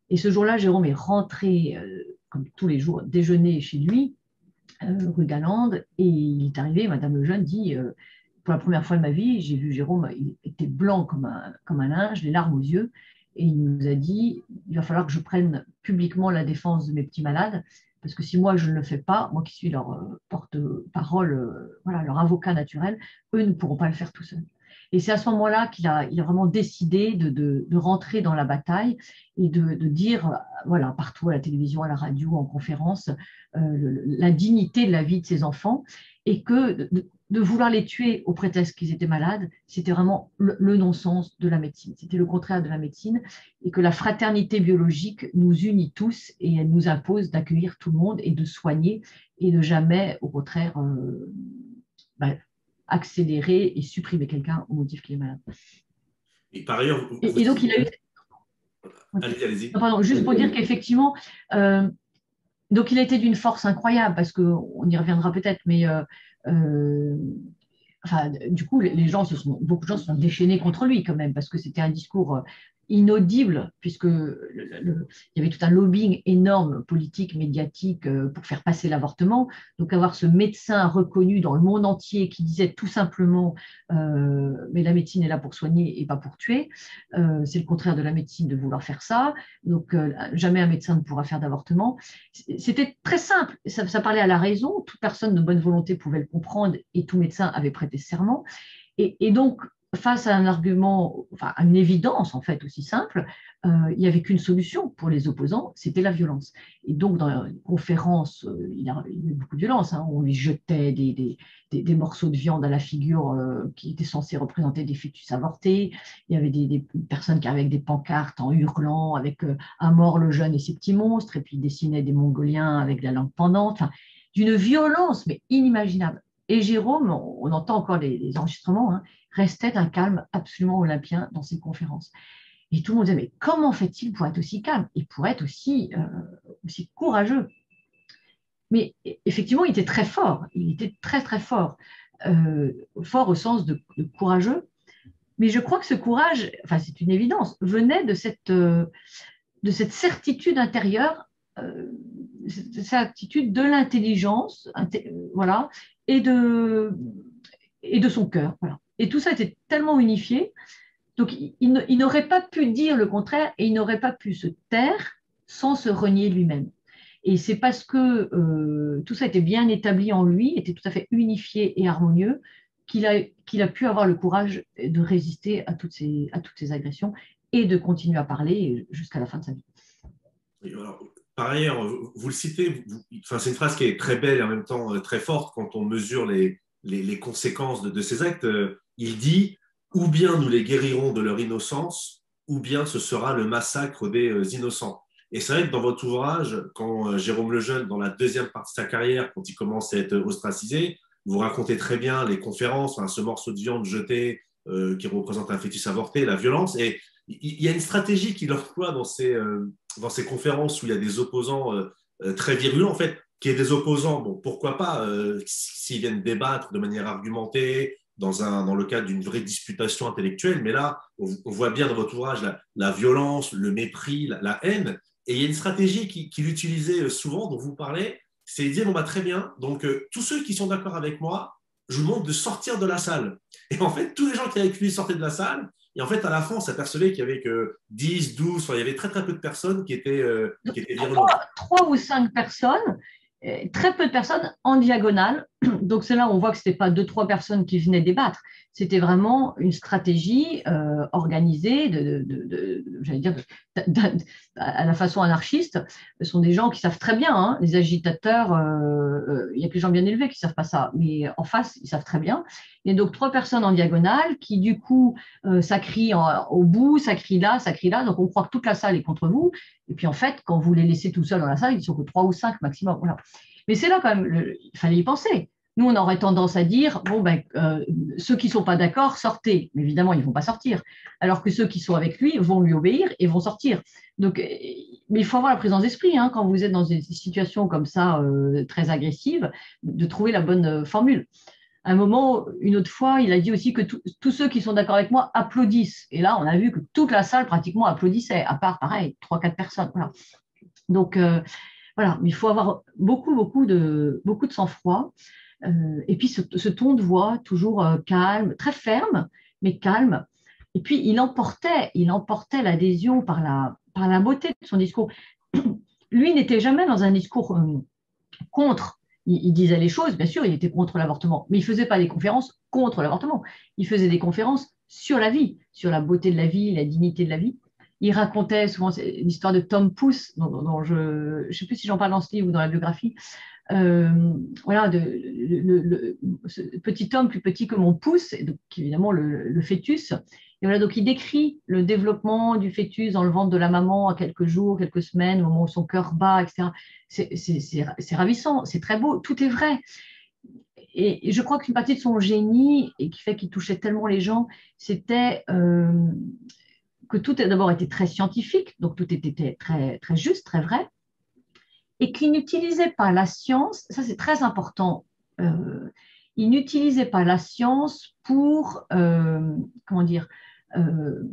Et ce jour-là, Jérôme est rentré, comme tous les jours, déjeuner chez lui, rue Galande, et il est arrivé, Madame Lejeune dit, pour la première fois de ma vie, j'ai vu Jérôme, il était blanc comme un linge, les larmes aux yeux, et il nous a dit, il va falloir que je prenne publiquement la défense de mes petits malades, parce que si moi je ne le fais pas, moi qui suis leur porte-parole, voilà, leur avocat naturel, eux ne pourront pas le faire tout seuls. Et c'est à ce moment-là qu'il a vraiment décidé de rentrer dans la bataille et de dire, voilà, partout à la télévision, à la radio, en conférence, la dignité de la vie de ses enfants et que de vouloir les tuer au prétexte qu'ils étaient malades, c'était vraiment le non-sens de la médecine. C'était le contraire de la médecine et que la fraternité biologique nous unit tous et elle nous impose d'accueillir tout le monde et de soigner et de jamais, au contraire, accélérer et supprimer quelqu'un au motif qu'il est malade. Et par ailleurs, et donc, il a eu... Allez-y, allez-y. Pardon, juste pour dire qu'effectivement, donc il a été d'une force incroyable, parce qu'on y reviendra peut-être, mais enfin, du coup, beaucoup de gens se sont déchaînés contre lui quand même, parce que c'était un discours inaudible, puisque il y avait tout un lobbying énorme, politique, médiatique, pour faire passer l'avortement. Donc avoir ce médecin reconnu dans le monde entier qui disait tout simplement mais la médecine est là pour soigner et pas pour tuer, c'est le contraire de la médecine de vouloir faire ça, donc jamais un médecin ne pourra faire d'avortement. C'était très simple, ça parlait à la raison, toute personne de bonne volonté pouvait le comprendre et tout médecin avait prêté serment. Et donc, face à un argument, enfin à une évidence en fait aussi simple, il n'y avait qu'une solution pour les opposants, c'était la violence. Et donc dans la conférence, il y a eu beaucoup de violence, hein. On lui jetait des morceaux de viande à la figure qui étaient censés représenter des fœtus avortés. Il y avait des personnes qui arrivaient avec des pancartes en hurlant, avec à mort le jeune et ses petits monstres, et puis ils dessinaient des Mongoliens avec la langue pendante, enfin, d'une violence mais inimaginable. Et Jérôme, on entend encore les enregistrements, hein, restait d'un calme absolument olympien dans ses conférences. Et tout le monde disait, mais comment fait-il pour être aussi calme et pour être aussi courageux? Mais effectivement, il était très fort, il était très très fort, fort au sens de courageux. Mais je crois que ce courage, enfin c'est une évidence, venait de cette certitude intérieure, cette certitude de l'intelligence, voilà, et de son cœur. Voilà. Et tout ça était tellement unifié, donc il n'aurait pas pu dire le contraire et il n'aurait pas pu se taire sans se renier lui-même. Et c'est parce que tout ça était bien établi en lui, était tout à fait unifié et harmonieux, qu'il a pu avoir le courage de résister à toutes ces agressions et de continuer à parler jusqu'à la fin de sa vie. Alors, par ailleurs, vous le citez, enfin, c'est une phrase qui est très belle et en même temps très forte quand on mesure les conséquences de ces actes. Il dit, ou bien nous les guérirons de leur innocence, ou bien ce sera le massacre des innocents. Et c'est vrai que dans votre ouvrage, quand Jérôme Lejeune, dans la deuxième partie de sa carrière, quand il commence à être ostracisé, vous racontez très bien les conférences, hein, ce morceau de viande jeté qui représente un fœtus avorté, la violence. Et il y a une stratégie qu'il emploie dans ces conférences où il y a des opposants très virulents, en fait, qui est des opposants, bon, pourquoi pas, s'ils viennent débattre de manière argumentée, dans le cadre d'une vraie disputation intellectuelle, mais là, on voit bien dans votre ouvrage la violence, le mépris, la haine, et il y a une stratégie qu'il utilisait souvent, dont vous parlez, c'est de dire, bon, bah, très bien, donc tous ceux qui sont d'accord avec moi, je vous demande de sortir de la salle. Et en fait, tous les gens qui étaient avec lui sortaient de la salle, et en fait, à la fin, on s'apercevait qu'il n'y avait que 10, 12, enfin, il y avait très très peu de personnes qui étaient virulentes. 3 ou 5 personnes, très peu de personnes en diagonale. Donc, c'est là où on voit que ce n'était pas deux, trois personnes qui venaient débattre. C'était vraiment une stratégie organisée, j'allais dire, à la façon anarchiste. Ce sont des gens qui savent très bien, hein, les agitateurs, il y a que les gens bien élevés qui ne savent pas ça, mais en face, ils savent très bien. Il y a donc trois personnes en diagonale qui, du coup, ça crie au bout, ça crie là, ça crie là. Donc, on croit que toute la salle est contre vous. Et puis, en fait, quand vous les laissez tout seuls dans la salle, ils ne sont que trois ou cinq maximum. Voilà. Mais c'est là quand même, il fallait y penser. Nous, on aurait tendance à dire, bon, ben, ceux qui ne sont pas d'accord, sortez. Mais évidemment, ils ne vont pas sortir. Alors que ceux qui sont avec lui vont lui obéir et vont sortir. Donc, mais il faut avoir la présence d'esprit, hein, quand vous êtes dans des situations comme ça, très agressives, de trouver la bonne formule. À un moment, une autre fois, il a dit aussi que tous ceux qui sont d'accord avec moi applaudissent. Et là, on a vu que toute la salle pratiquement applaudissait, à part, pareil, trois, quatre personnes. Voilà. Donc, voilà, mais il faut avoir beaucoup de sang-froid. Et puis ce ton de voix toujours calme, très ferme, mais calme. Et puis il emportait l'adhésion par la beauté de son discours. Lui n'était jamais dans un discours contre. Il disait les choses, bien sûr, il était contre l'avortement, mais il ne faisait pas des conférences contre l'avortement. Il faisait des conférences sur la vie, sur la beauté de la vie, la dignité de la vie. Il racontait souvent l'histoire de Tom Pouce, dont je ne sais plus si j'en parle dans ce livre ou dans la biographie. Voilà, ce petit homme plus petit que mon pouce, et donc évidemment le fœtus. Et voilà, donc il décrit le développement du fœtus dans le ventre de la maman à quelques jours, quelques semaines, au moment où son cœur bat, etc. C'est ravissant, c'est très beau, tout est vrai. Et je crois qu'une partie de son génie, et qui fait qu'il touchait tellement les gens, c'était que tout a d'abord été très scientifique, donc tout était très, très juste, très vrai, et qu'il n'utilisait pas la science, ça c'est très important, il n'utilisait pas la science pour, comment dire, euh,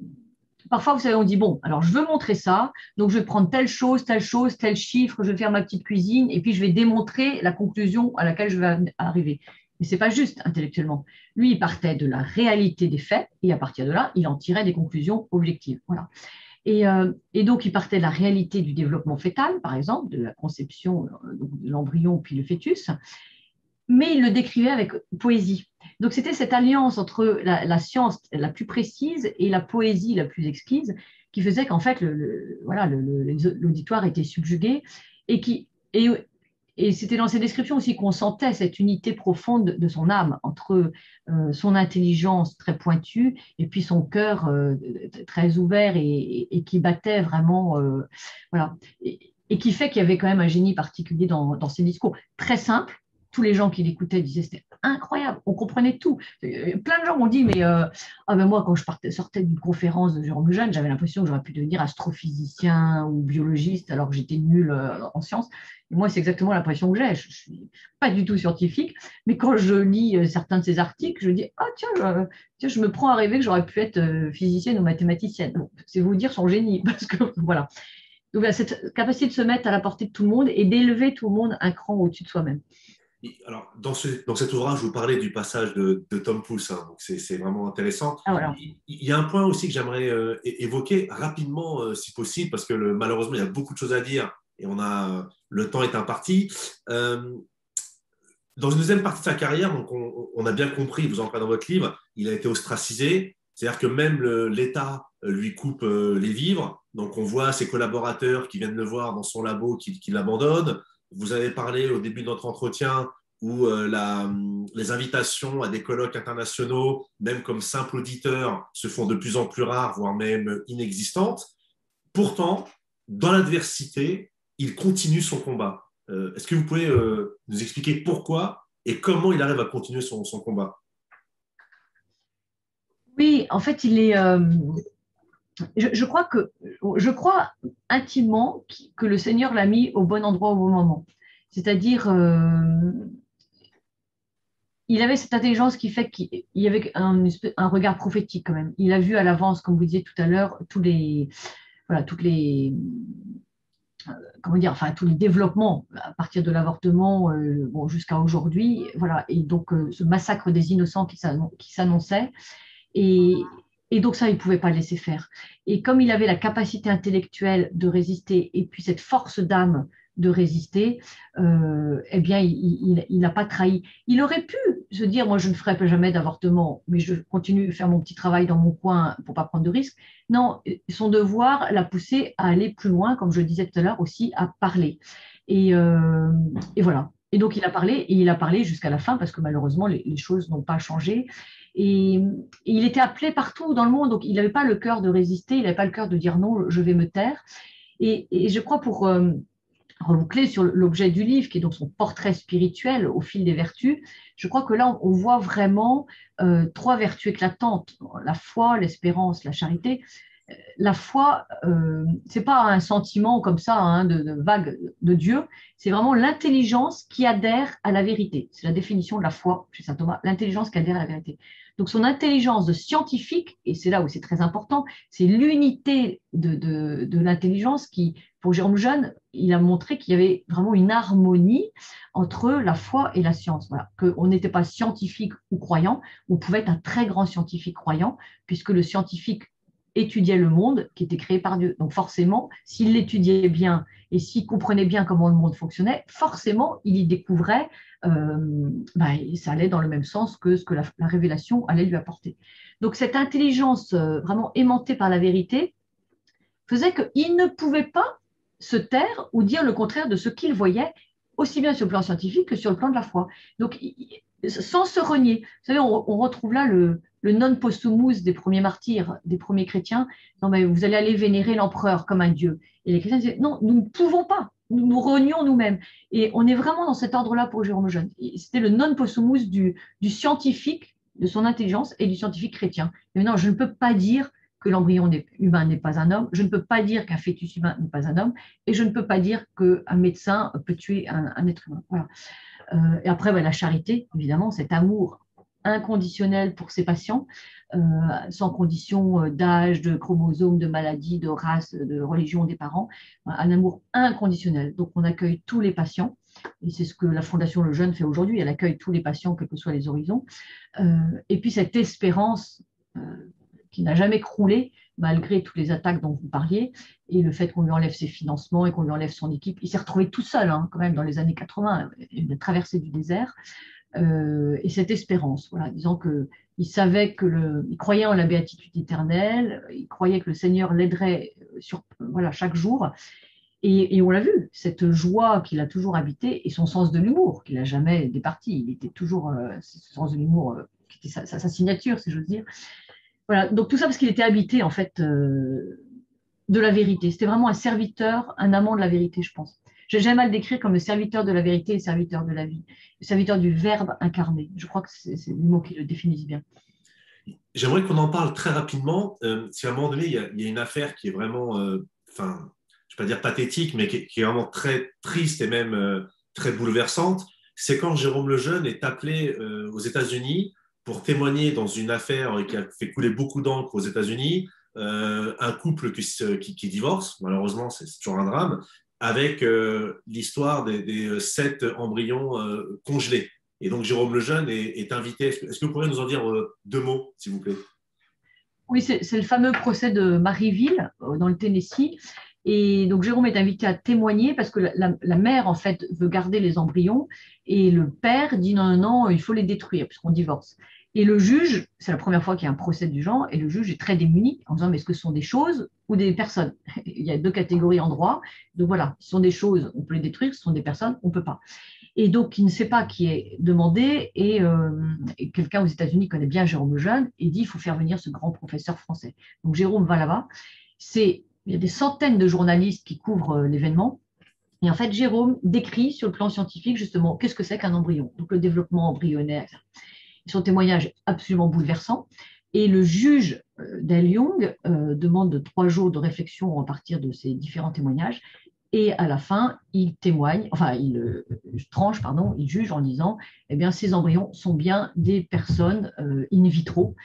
parfois vous savez, on dit, bon, alors je veux montrer ça, donc je vais prendre telle chose, tel chiffre, je vais faire ma petite cuisine, et puis je vais démontrer la conclusion à laquelle je vais arriver. Mais ce n'est pas juste intellectuellement. Lui, il partait de la réalité des faits, et à partir de là, il en tirait des conclusions objectives. Voilà. Et donc, il partait de la réalité du développement fœtal, par exemple, de la conception de l'embryon puis le fœtus, mais il le décrivait avec poésie. Donc, c'était cette alliance entre la science la plus précise et la poésie la plus exquise qui faisait qu'en fait, voilà, l'auditoire était subjugué et et c'était dans ces descriptions aussi qu'on sentait cette unité profonde de son âme entre son intelligence très pointue et puis son cœur très ouvert et qui battait vraiment, voilà, et qui fait qu'il y avait quand même un génie particulier dans ses discours. Très simple, tous les gens qui l'écoutaient disaient c'était incroyable, on comprenait tout. Plein de gens m'ont dit, mais ah ben moi, quand je sortais d'une conférence de Jérôme Lejeune, j'avais l'impression que j'aurais pu devenir astrophysicien ou biologiste alors que j'étais nulle en sciences. Et moi, c'est exactement l'impression que j'ai. Je ne suis pas du tout scientifique, mais quand je lis certains de ces articles, je dis ah tiens, je me prends à rêver que j'aurais pu être physicienne ou mathématicienne. Bon, c'est vous dire son génie, parce que voilà. Donc, il y a cette capacité de se mettre à la portée de tout le monde et d'élever tout le monde un cran au-dessus de soi-même. Alors, dans cet ouvrage, je vous parlais du passage de Tom Pouce, hein, donc c'est vraiment intéressant. Ah, voilà. Il y a un point aussi que j'aimerais évoquer rapidement, si possible, parce que malheureusement, il y a beaucoup de choses à dire et le temps est imparti. Dans une deuxième partie de sa carrière, donc on a bien compris, vous en parlez dans votre livre, il a été ostracisé, c'est-à-dire que même l'État lui coupe les vivres. Donc on voit ses collaborateurs qui viennent le voir dans son labo qui l'abandonnent. Vous avez parlé au début de notre entretien où les invitations à des colloques internationaux, même comme simple auditeur, se font de plus en plus rares, voire même inexistantes. Pourtant, dans l'adversité, il continue son combat. Est-ce que vous pouvez nous expliquer pourquoi et comment il arrive à continuer son combat? Oui, en fait, je crois intimement que le Seigneur l'a mis au bon endroit au bon moment. C'est-à-dire, il avait cette intelligence qui fait qu'il y avait un regard prophétique quand même. Il a vu à l'avance, comme vous disiez tout à l'heure, voilà, comment dire, enfin, tous les développements à partir de l'avortement bon, jusqu'à aujourd'hui. Voilà. Et donc, ce massacre des innocents qui s'annonçait. Et donc ça, il ne pouvait pas laisser faire. Et comme il avait la capacité intellectuelle de résister et puis cette force d'âme de résister, eh bien, il n'a pas trahi. Il aurait pu se dire, moi, je ne ferai jamais d'avortement, mais je continue à faire mon petit travail dans mon coin pour pas prendre de risques. Non, son devoir l'a poussé à aller plus loin, comme je le disais tout à l'heure, aussi à parler. Et, euh, et voilà. Et donc, il a parlé jusqu'à la fin, parce que malheureusement, les choses n'ont pas changé. Et, et il était appelé partout dans le monde, donc il n'avait pas le cœur de résister, il n'avait pas le cœur de dire non, je vais me taire. Et je crois, pour reboucler sur l'objet du livre, qui est donc son portrait spirituel au fil des vertus, je crois que là, on voit vraiment trois vertus éclatantes: la foi, l'espérance, la charité. La foi, c'est pas un sentiment comme ça, hein, de vague de Dieu, c'est vraiment l'intelligence qui adhère à la vérité. C'est la définition de la foi chez saint Thomas, l'intelligence qui adhère à la vérité. Donc son intelligence de scientifique, et c'est là où c'est très important, c'est l'unité de l'intelligence qui, pour Jérôme Jeune, il a montré qu'il y avait vraiment une harmonie entre la foi et la science. Voilà. Qu'on n'était pas scientifique ou croyant, on pouvait être un très grand scientifique croyant, puisque le scientifique étudiait le monde qui était créé par Dieu. Donc forcément, s'il l'étudiait bien et s'il comprenait bien comment le monde fonctionnait, forcément, il y découvrait, ça allait dans le même sens que ce que la révélation allait lui apporter. Donc cette intelligence vraiment aimantée par la vérité faisait qu'il ne pouvait pas se taire ou dire le contraire de ce qu'il voyait, aussi bien sur le plan scientifique que sur le plan de la foi. Donc, sans se renier. Vous savez, on retrouve là le non possumus des premiers martyrs, des premiers chrétiens. Non, mais vous allez aller vénérer l'empereur comme un dieu. Et les chrétiens disaient, non, nous ne pouvons pas. Nous renions nous-mêmes. Et on est vraiment dans cet ordre-là pour Jérôme Jeune. C'était le non possumus du scientifique, de son intelligence, et du scientifique chrétien. Mais non, je ne peux pas dire que l'embryon humain n'est pas un homme, je ne peux pas dire qu'un fœtus humain n'est pas un homme, et je ne peux pas dire qu'un médecin peut tuer un être humain. Voilà. Et après, la charité, évidemment, cet amour inconditionnel pour ses patients, sans condition d'âge, de chromosome, de maladie, de race, de religion des parents, un amour inconditionnel. Donc, on accueille tous les patients, et c'est ce que la Fondation Le Jeune fait aujourd'hui, elle accueille tous les patients, quels que soient les horizons. Et puis, cette espérance qui n'a jamais croulé, malgré toutes les attaques dont vous parliez, et le fait qu'on lui enlève ses financements et qu'on lui enlève son équipe. Il s'est retrouvé tout seul, hein, quand même, dans les années 80, une traversée du désert, et cette espérance, voilà, disant qu'il savait il croyait en la béatitude éternelle, il croyait que le Seigneur l'aiderait chaque jour, et on l'a vu, cette joie qu'il a toujours habité, et son sens de l'humour, qu'il n'a jamais départi, il était toujours, ce sens de l'humour, qui était sa signature, si j'ose dire. Voilà, donc tout ça parce qu'il était habité, en fait, de la vérité. C'était vraiment un serviteur, un amant de la vérité, je pense. J'aime à le décrire comme le serviteur de la vérité et le serviteur de la vie, le serviteur du Verbe incarné. Je crois que c'est les mots qui le définissent bien. J'aimerais qu'on en parle très rapidement. Si à un moment donné, il y a une affaire qui est vraiment, enfin, je ne vais pas dire pathétique, mais qui est vraiment très triste et même très bouleversante, c'est quand Jérôme Lejeune est appelé aux États-Unis pour témoigner dans une affaire qui a fait couler beaucoup d'encre aux États-Unis, un couple qui divorce, malheureusement, c'est toujours un drame, avec l'histoire des 7 embryons congelés. Et donc, Jérôme Lejeune est invité. Est-ce que vous pourriez nous en dire 2 mots, s'il vous plaît? Oui, c'est le fameux procès de Maryville, dans le Tennessee. Et donc, Jérôme est invité à témoigner parce que la mère, en fait, veut garder les embryons et le père dit non, non, non, il faut les détruire puisqu'on divorce. Et le juge, c'est la première fois qu'il y a un procès du genre, et le juge est très démuni en disant, mais est-ce que ce sont des choses ou des personnes? Il y a 2 catégories en droit. Donc voilà, ce sont des choses, on peut les détruire, ce sont des personnes, on ne peut pas. Et donc, il ne sait pas qui est demandé, et quelqu'un aux États-Unis connaît bien Jérôme Lejeune et dit, il faut faire venir ce grand professeur français. Donc, Jérôme va là-bas. Il y a des centaines de journalistes qui couvrent l'événement. Et en fait, Jérôme décrit sur le plan scientifique, justement, qu'est-ce que c'est qu'un embryon, donc le développement embryonnaire. Son témoignage est absolument bouleversant. Et le juge Del Young demande 3 jours de réflexion à partir de ces différents témoignages. Et à la fin, il témoigne, enfin, il tranche, pardon, il juge en disant, eh bien, ces embryons sont bien des personnes in vitro,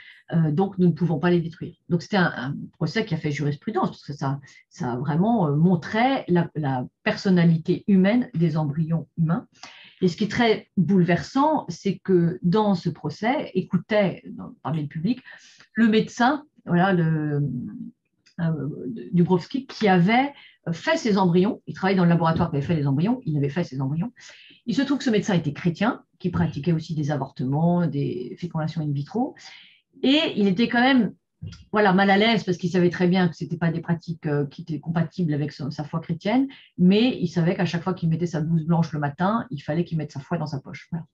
donc nous ne pouvons pas les détruire. Donc, c'était un procès qui a fait jurisprudence, parce que ça a vraiment montré la personnalité humaine des embryons humains. Et ce qui est très bouleversant, c'est que dans ce procès, écoutait parmi le public le médecin, voilà, Dubrovski, qui avait fait ses embryons. Il travaillait dans le laboratoire qui avait fait les embryons. Il avait fait ses embryons. Il se trouve que ce médecin était chrétien, qui pratiquait aussi des avortements, des fécondations in vitro. Et il était quand même voilà, mal à l'aise parce qu'il savait très bien que ce n'étaient pas des pratiques qui étaient compatibles avec sa foi chrétienne, mais il savait qu'à chaque fois qu'il mettait sa blouse blanche le matin, il fallait qu'il mette sa foi dans sa poche. Voilà.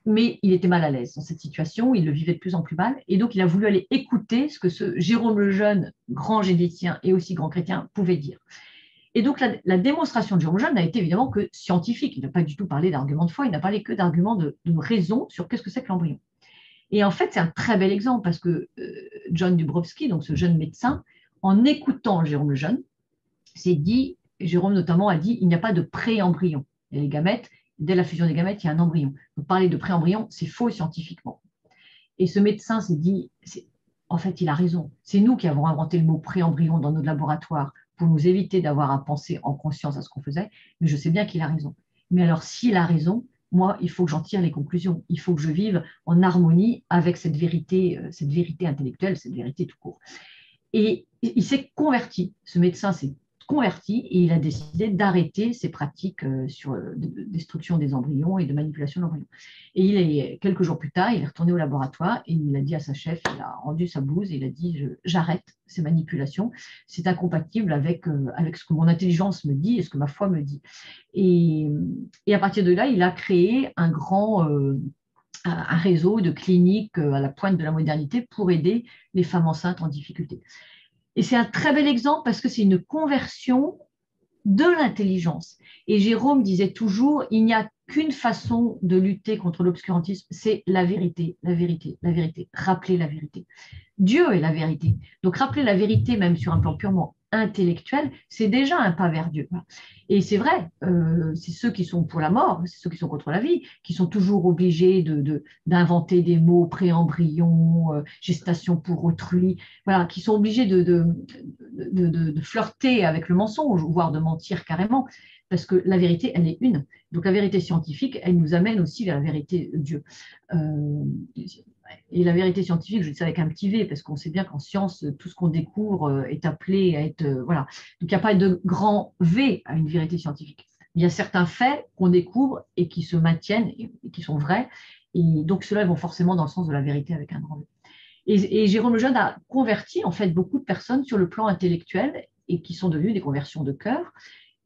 Mais il était mal à l'aise dans cette situation, il le vivait de plus en plus mal, et donc il a voulu aller écouter ce que ce Jérôme le Jeune, grand généticien et aussi grand chrétien, pouvait dire. Et donc la démonstration de Jérôme le Jeune n'a été évidemment que scientifique, il n'a pas du tout parlé d'arguments de foi, il n'a parlé que d'arguments de raison sur qu'est-ce que c'est que l'embryon. Et en fait, c'est un très bel exemple parce que John Dubrovsky, donc ce jeune médecin, en écoutant Jérôme le Jeune, s'est dit, Jérôme notamment a dit, il n'y a pas de pré-embryon. Et les gamètes, dès la fusion des gamètes, il y a un embryon. Donc parler de pré-embryon, c'est faux scientifiquement. Et ce médecin s'est dit, en fait, il a raison. C'est nous qui avons inventé le mot pré-embryon dans nos laboratoires pour nous éviter d'avoir à penser en conscience à ce qu'on faisait, mais je sais bien qu'il a raison. Mais alors, s'il a raison, moi, il faut que j'en tire les conclusions. Il faut que je vive en harmonie avec cette vérité intellectuelle, cette vérité tout court. Et il s'est converti. Ce médecin s'est converti et il a décidé d'arrêter ses pratiques sur destruction des embryons et de manipulation d'embryons. Et quelques jours plus tard, il est retourné au laboratoire et il a dit à sa chef, il a rendu sa blouse et il a dit j'arrête ces manipulations, c'est incompatible avec ce que mon intelligence me dit et ce que ma foi me dit. Et à partir de là, il a créé un réseau de cliniques à la pointe de la modernité pour aider les femmes enceintes en difficulté. Et c'est un très bel exemple parce que c'est une conversion de l'intelligence. Et Jérôme disait toujours, il n'y a qu'une façon de lutter contre l'obscurantisme, c'est la vérité, la vérité, la vérité. Rappeler la vérité. Dieu est la vérité. Donc rappeler la vérité, même sur un plan purement intellectuel, c'est déjà un pas vers Dieu. Et c'est vrai, c'est ceux qui sont pour la mort, c'est ceux qui sont contre la vie, qui sont toujours obligés d'inventer des mots, pré-embryon, gestation pour autrui, voilà, qui sont obligés de flirter avec le mensonge, voire de mentir carrément, parce que la vérité, elle est une. Donc la vérité scientifique, elle nous amène aussi vers la vérité de Dieu. Et la vérité scientifique, je dis ça avec un petit V, parce qu'on sait bien qu'en science, tout ce qu'on découvre est appelé à être… voilà. Donc, il n'y a pas de grand V à une vérité scientifique. Il y a certains faits qu'on découvre et qui se maintiennent et qui sont vrais. Et donc, ceux-là vont forcément dans le sens de la vérité avec un grand V. Et Jérôme Lejeune a converti, en fait, beaucoup de personnes sur le plan intellectuel et qui sont devenues des conversions de cœur.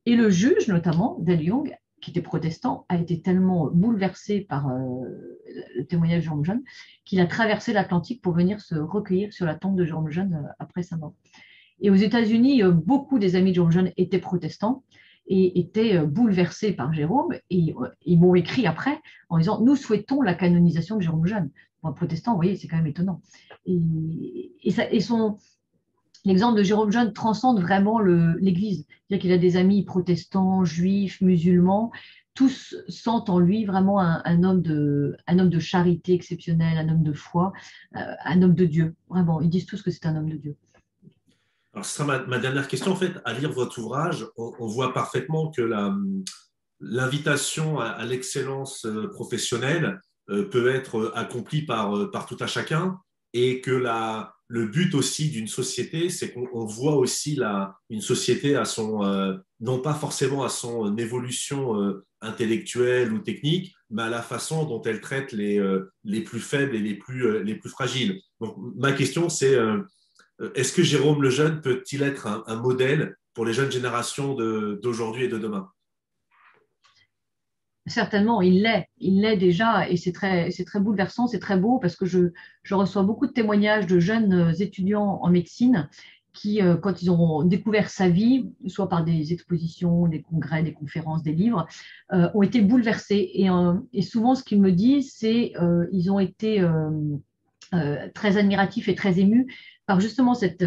Et le juge, notamment, Del Young, qui était protestant, a été tellement bouleversé par le témoignage de Jérôme Lejeune qu'il a traversé l'Atlantique pour venir se recueillir sur la tombe de Jérôme Lejeune après sa mort. Et aux États-Unis, beaucoup des amis de Jérôme Lejeune étaient protestants et étaient bouleversés par Jérôme. Et ils m'ont écrit après en disant « Nous souhaitons la canonisation de Jérôme Lejeune ». Pour un protestant, vous voyez, c'est quand même étonnant. L'exemple de Jérôme Lejeune transcende vraiment l'Église. C'est-à-dire qu'il a des amis protestants, juifs, musulmans. Tous sentent en lui vraiment un homme de charité exceptionnel, un homme de foi, un homme de Dieu. Vraiment, ils disent tous que c'est un homme de Dieu. Alors, ce sera ma dernière question. En fait, à lire votre ouvrage, on voit parfaitement que l'invitation à l'excellence professionnelle peut être accomplie par tout un chacun et que le but aussi d'une société, c'est qu'on voit aussi une société à non pas forcément à son évolution intellectuelle ou technique, mais à la façon dont elle traite les plus faibles et les plus fragiles. Donc, ma question, c'est est-ce que Jérôme Lejeune peut-il être un modèle pour les jeunes générations d'aujourd'hui et de demain? Certainement, il l'est déjà, et c'est très bouleversant, c'est très beau parce que je reçois beaucoup de témoignages de jeunes étudiants en médecine qui, quand ils ont découvert sa vie, soit par des expositions, des congrès, des conférences, des livres, ont été bouleversés. Et souvent, ce qu'ils me disent, c'est ils ont été très admiratifs et très émus par justement cette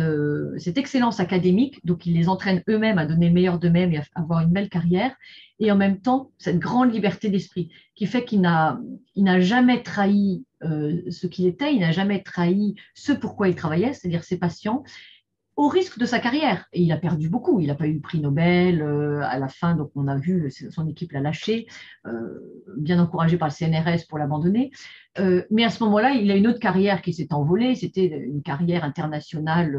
excellence académique. Donc, ils les entraînent eux-mêmes à donner le meilleur d'eux-mêmes et à avoir une belle carrière. Et en même temps, cette grande liberté d'esprit qui fait qu'il n'a jamais trahi ce qu'il était, il n'a jamais trahi ce pourquoi il travaillait, c'est-à-dire ses patients. au risque de sa carrière. Et il a perdu beaucoup. Il n'a pas eu le prix Nobel à la fin, donc on a vu son équipe l'a lâché, bien encouragé par le CNRS pour l'abandonner. Mais à ce moment-là, il a une autre carrière qui s'est envolée. C'était une carrière internationale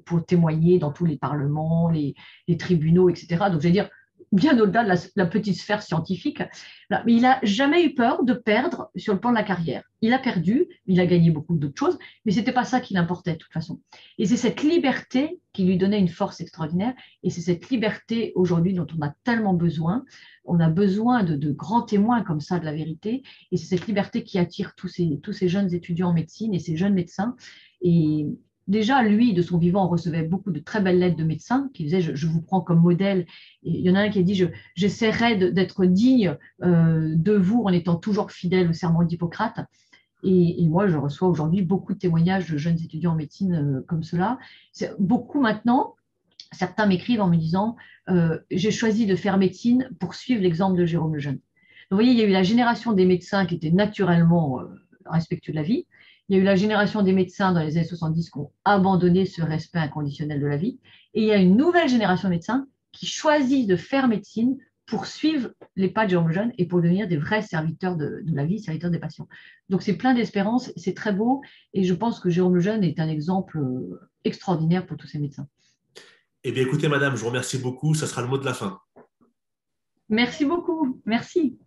pour témoigner dans tous les parlements, les tribunaux, etc. Donc, je vais dire, bien au-delà de la petite sphère scientifique. Voilà. Mais il n'a jamais eu peur de perdre sur le plan de la carrière. Il a perdu, il a gagné beaucoup d'autres choses, mais ce n'était pas ça qui l'importait de toute façon. Et c'est cette liberté qui lui donnait une force extraordinaire. Et c'est cette liberté aujourd'hui dont on a tellement besoin. On a besoin de grands témoins comme ça de la vérité. Et c'est cette liberté qui attire tous ces jeunes étudiants en médecine et ces jeunes médecins. Et déjà, lui, de son vivant, on recevait beaucoup de très belles lettres de médecins qui disaient je vous prends comme modèle. Et il y en a un qui a dit j'essaierai d'être digne de vous en étant toujours fidèle au serment d'Hippocrate. Et moi, je reçois aujourd'hui beaucoup de témoignages de jeunes étudiants en médecine comme cela. Beaucoup maintenant, certains m'écrivent en me disant j'ai choisi de faire médecine pour suivre l'exemple de Jérôme Lejeune. Donc, vous voyez, il y a eu la génération des médecins qui étaient naturellement respectueux de la vie. Il y a eu la génération des médecins dans les années 70 qui ont abandonné ce respect inconditionnel de la vie. Et il y a une nouvelle génération de médecins qui choisissent de faire médecine pour suivre les pas de Jérôme Lejeune et pour devenir des vrais serviteurs de la vie, serviteurs des patients. Donc c'est plein d'espérance, c'est très beau et je pense que Jérôme Lejeune est un exemple extraordinaire pour tous ces médecins. Eh bien, écoutez, madame, je vous remercie beaucoup. Ça sera le mot de la fin. Merci beaucoup, merci.